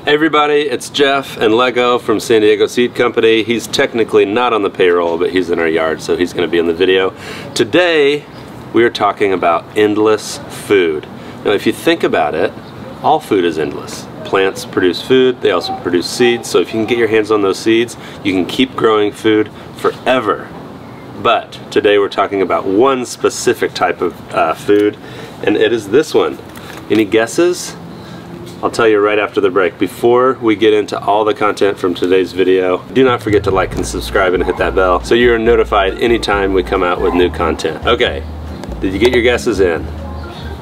Hey everybody, it's Jeff and Lego from San Diego Seed Company. He's technically not on the payroll, but he's in our yard, so he's going to be in the video. Today, we are talking about endless food. Now, if you think about it, all food is endless. Plants produce food, they also produce seeds, so if you can get your hands on those seeds, you can keep growing food forever. But today we're talking about one specific type of food, and it is this one. Any guesses? I'll tell you right after the break. Before we get into all the content from today's video, do not forget to like and subscribe and hit that bell so you're notified anytime we come out with new content. Okay, did you get your guesses in?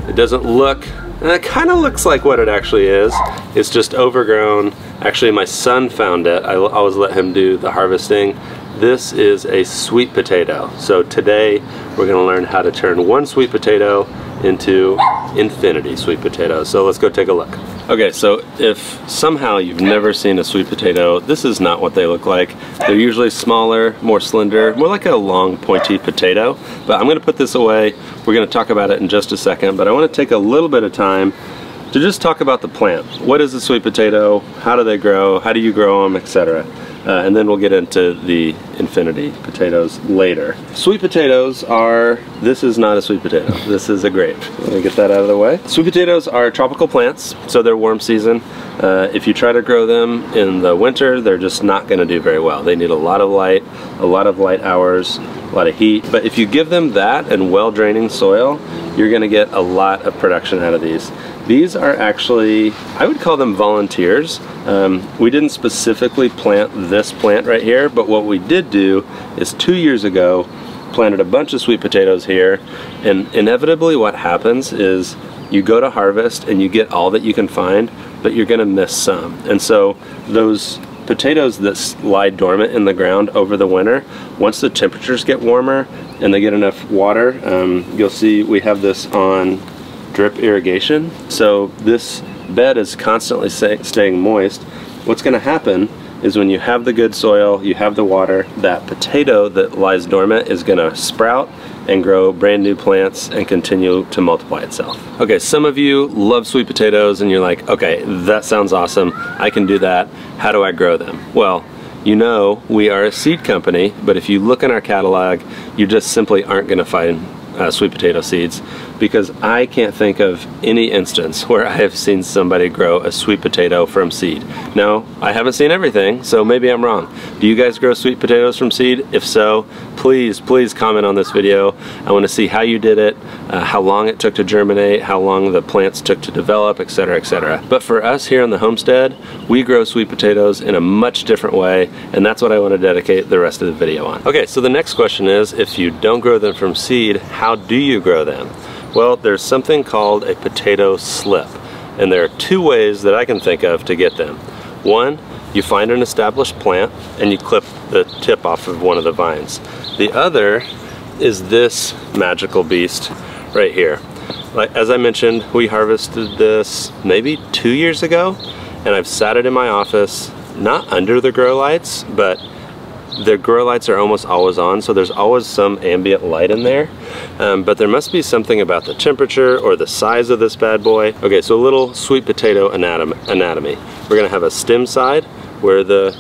It doesn't look, it kind of looks like what it actually is. It's just overgrown. Actually, my son found it. I always let him do the harvesting. This is a sweet potato. So today we're gonna learn how to turn one sweet potato into infinity sweet potatoes. So let's go take a look. Okay, so if somehow you've never seen a sweet potato, this is not what they look like. They're usually smaller, more slender, more like a long pointy potato. But I'm gonna put this away. We're gonna talk about it in just a second, but I wanna take a little bit of time to just talk about the plant. What is a sweet potato? How do they grow? How do you grow them, etc.? And then we'll get into the infinity potatoes later. Sweet potatoes are, this is not a sweet potato. This is a grape. Let me get that out of the way. Sweet potatoes are tropical plants, so they're warm season. If you try to grow them in the winter, they're just not gonna do very well. They need a lot of light hours, a lot of heat. But if you give them that and well-draining soil, you're gonna get a lot of production out of these. These are actually, I would call them volunteers. We didn't specifically plant this plant right here, but what we did do is 2 years ago, planted a bunch of sweet potatoes here, and inevitably what happens is you go to harvest and you get all that you can find, but you're gonna miss some. And so those potatoes that lie dormant in the ground over the winter, once the temperatures get warmer and they get enough water, you'll see we have this on drip irrigation. So this bed is constantly staying moist. What's going to happen is when you have the good soil, you have the water, that potato that lies dormant is going to sprout and grow brand new plants and continue to multiply itself. Okay, some of you love sweet potatoes and you're like, okay, that sounds awesome. I can do that. How do I grow them? Well, you know, we are a seed company, but if you look in our catalog, you just simply aren't going to find sweet potato seeds, because I can't think of any instance where I have seen somebody grow a sweet potato from seed. Now, I haven't seen everything, so maybe I'm wrong. Do you guys grow sweet potatoes from seed? If so, please comment on this video. I want to see how you did it, how long it took to germinate, how long the plants took to develop, etc., etc. But for us here on the homestead, we grow sweet potatoes in a much different way, and that's what I want to dedicate the rest of the video on. Okay, so the next question is, if you don't grow them from seed, how do you grow them? Well, there's something called a potato slip, and there are two ways that I can think of to get them. One, you find an established plant and you clip the tip off of one of the vines. The other is this magical beast right here. Like, as I mentioned, we harvested this maybe 2 years ago, and I've sat it in my office, not under the grow lights, but the grow lights are almost always on, so there's always some ambient light in there. But there must be something about the temperature or the size of this bad boy. Okay, so a little sweet potato anatomy. We're gonna have a stem side where the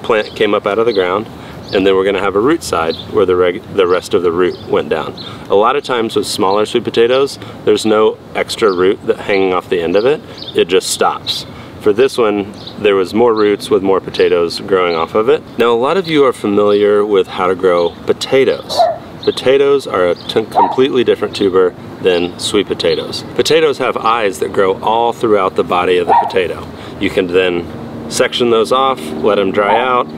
plant came up out of the ground, and then we're gonna have a root side where the rest of the root went down. A lot of times with smaller sweet potatoes, there's no extra root hanging off the end of it. It just stops. For this one, there was more roots with more potatoes growing off of it. Now, a lot of you are familiar with how to grow potatoes. Potatoes are a completely different tuber than sweet potatoes. Potatoes have eyes that grow all throughout the body of the potato. You can then section those off, let them dry out,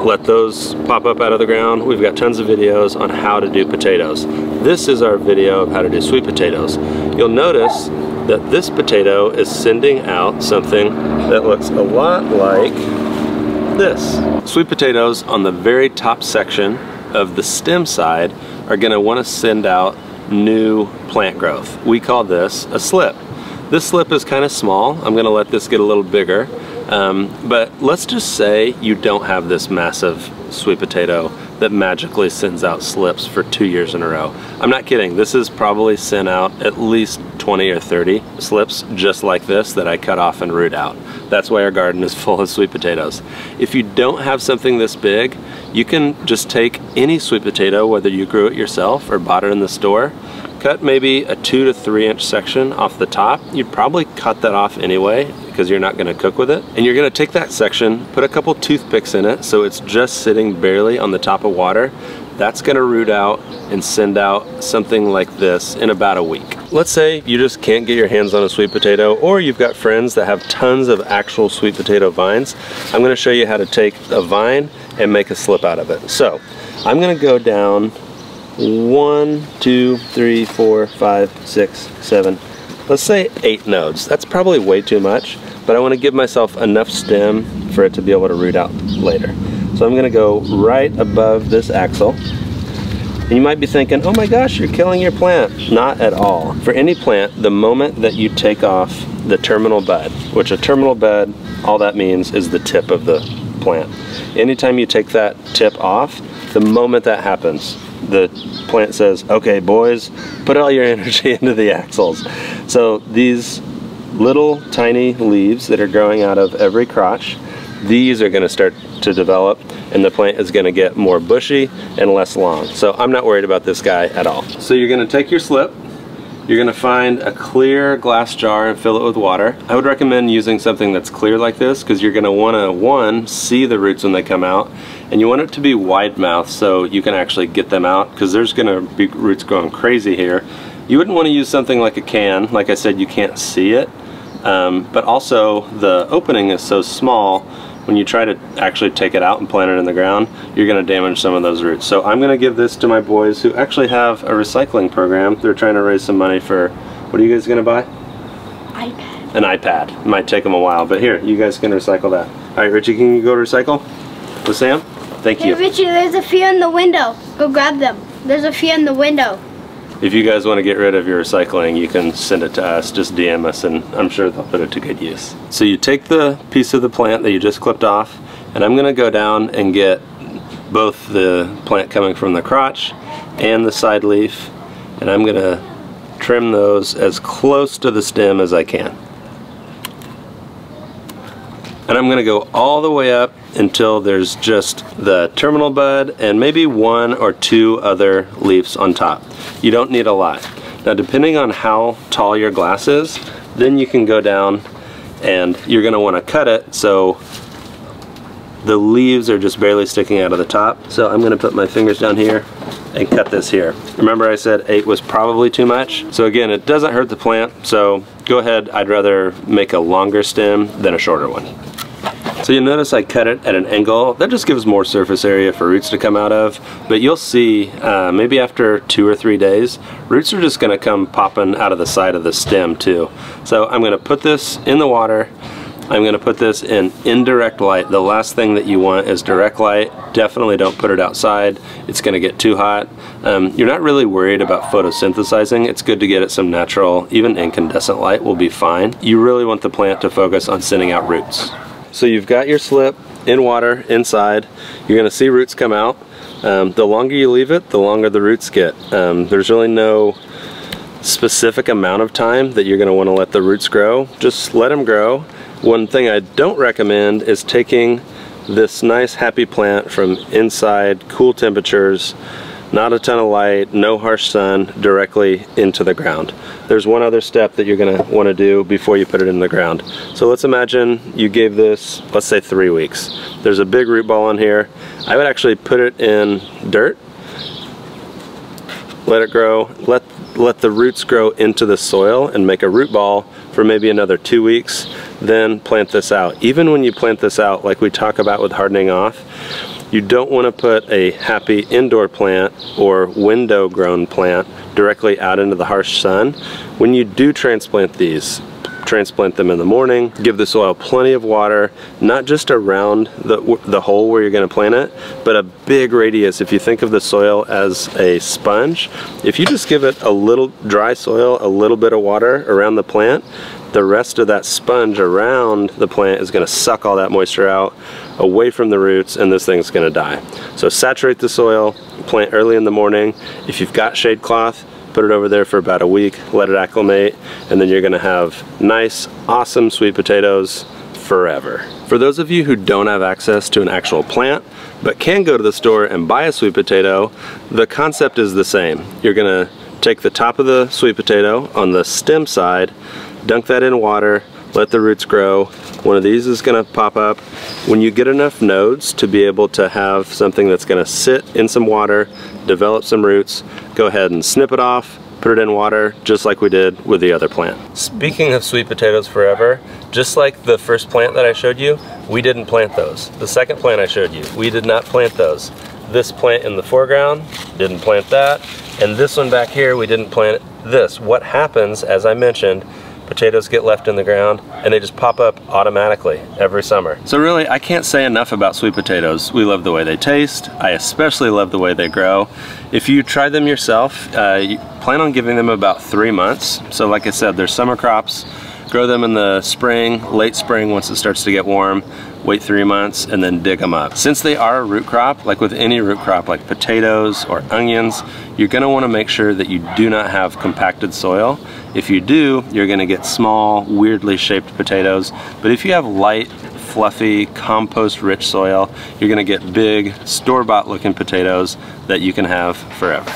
let those pop up out of the ground. We've got tons of videos on how to do potatoes. This is our video of how to do sweet potatoes. You'll notice that this potato is sending out something that looks a lot like this. Sweet potatoes on the very top section of the stem side are gonna wanna send out new plant growth. We call this a slip. This slip is kind of small. I'm gonna let this get a little bigger. But let's just say you don't have this massive sweet potato that magically sends out slips for 2 years in a row. I'm not kidding. This has probably sent out at least 20 or 30 slips just like this that I cut off and root out. That's why our garden is full of sweet potatoes. If you don't have something this big, you can just take any sweet potato, whether you grew it yourself or bought it in the store, cut maybe a 2 to 3 inch section off the top. You'd probably cut that off anyway because you're not going to cook with it. And you're going to take that section, put a couple toothpicks in it so it's just sitting barely on the top of water. That's going to root out and send out something like this in about a week. Let's say you just can't get your hands on a sweet potato, or you've got friends that have tons of actual sweet potato vines. I'm going to show you how to take a vine and make a slip out of it. So I'm going to go down 1, 2, 3, 4, 5, 6, 7, let's say 8 nodes. That's probably way too much, but I want to give myself enough stem for it to be able to root out later. So I'm going to go right above this axle. And you might be thinking, oh my gosh, you're killing your plant. Not at all. For any plant, the moment that you take off the terminal bud, which a terminal bud, all that means is the tip of the plant. Anytime you take that tip off, the moment that happens, the plant says, okay boys, put all your energy into the axles. So these little tiny leaves that are growing out of every crotch, these are going to start to develop, and the plant is going to get more bushy and less long. So I'm not worried about this guy at all. So you're going to take your slip, you're going to find a clear glass jar and fill it with water. I would recommend using something that's clear like this because you're going to want to, one, see the roots when they come out, and you want it to be wide mouth so you can actually get them out, because there's going to be roots going crazy here. You wouldn't want to use something like a can. Like I said, you can't see it, but also the opening is so small. When you try to actually take it out and plant it in the ground, you're going to damage some of those roots. So I'm going to give this to my boys who actually have a recycling program. They're trying to raise some money for, what are you guys going to buy? iPad. An iPad. It might take them a while, but here, you guys can recycle that. All right, Richie, can you go recycle with Sam? Thank you. Hey Richie, there's a few in the window. Go grab them. There's a few in the window. If you guys want to get rid of your recycling, you can send it to us, just DM us, and I'm sure they'll put it to good use. So you take the piece of the plant that you just clipped off, and I'm going to go down and get both the plant coming from the crotch and the side leaf, and I'm going to trim those as close to the stem as I can. And I'm going to go all the way up until there's just the terminal bud and maybe 1 or 2 other leaves on top. You don't need a lot. Now, depending on how tall your glass is, then you can go down and you're going to want to cut it so the leaves are just barely sticking out of the top. So I'm going to put my fingers down here and cut this here. Remember I said 8 was probably too much? So again, it doesn't hurt the plant, so go ahead. I'd rather make a longer stem than a shorter one. So you'll notice I cut it at an angle. That just gives more surface area for roots to come out of. But you'll see, maybe after 2 or 3 days, roots are just gonna come popping out of the side of the stem too. So I'm gonna put this in the water. I'm going to put this in indirect light. The last thing that you want is direct light. Definitely don't put it outside. It's going to get too hot. You're not really worried about photosynthesizing. It's good to get it some natural, even incandescent light will be fine. You really want the plant to focus on sending out roots. So you've got your slip in water inside. You're going to see roots come out. The longer you leave it, the longer the roots get. There's really no specific amount of time that you're going to want to let the roots grow. Just let them grow. One thing I don't recommend is taking this nice happy plant from inside, cool temperatures, not a ton of light, no harsh sun, directly into the ground. There's one other step that you're going to want to do before you put it in the ground. So let's imagine you gave this, let's say 3 weeks. There's a big root ball in here. I would actually put it in dirt, let it grow, let the roots grow into the soil and make a root ball for maybe another 2 weeks, then plant this out. Even when you plant this out, like we talk about with hardening off, you don't want to put a happy indoor plant or window grown plant directly out into the harsh sun. When you do transplant these, transplant them in the morning, give the soil plenty of water, not just around the hole where you're going to plant it, but a big radius. If you think of the soil as a sponge, if you just give it a little dry soil, a little bit of water around the plant, the rest of that sponge around the plant is going to suck all that moisture out away from the roots, and this thing's going to die. So saturate the soil, plant early in the morning. If you've got shade cloth, put it over there for about a week, let it acclimate, and then you're going to have nice, awesome sweet potatoes forever. For those of you who don't have access to an actual plant, but can go to the store and buy a sweet potato, the concept is the same. You're gonna take the top of the sweet potato on the stem side, dunk that in water, let the roots grow. One of these is gonna pop up. When you get enough nodes to be able to have something that's gonna sit in some water, develop some roots, go ahead and snip it off, put it in water, just like we did with the other plant. Speaking of sweet potatoes forever, just like the first plant that I showed you, we didn't plant those. The second plant I showed you, we did not plant those. This plant in the foreground, didn't plant that. And this one back here, we didn't plant this. What happens, as I mentioned, potatoes get left in the ground and they just pop up automatically every summer. So really, I can't say enough about sweet potatoes. We love the way they taste. I especially love the way they grow. If you try them yourself, you plan on giving them about 3 months. So like I said, they're summer crops. Grow them in the spring, late spring once it starts to get warm. Wait 3 months and then dig them up. Since they are a root crop, like with any root crop like potatoes or onions, you're gonna wanna make sure that you do not have compacted soil. If you do, you're gonna get small, weirdly shaped potatoes. But if you have light, fluffy, compost-rich soil, you're gonna get big, store-bought looking potatoes that you can have forever.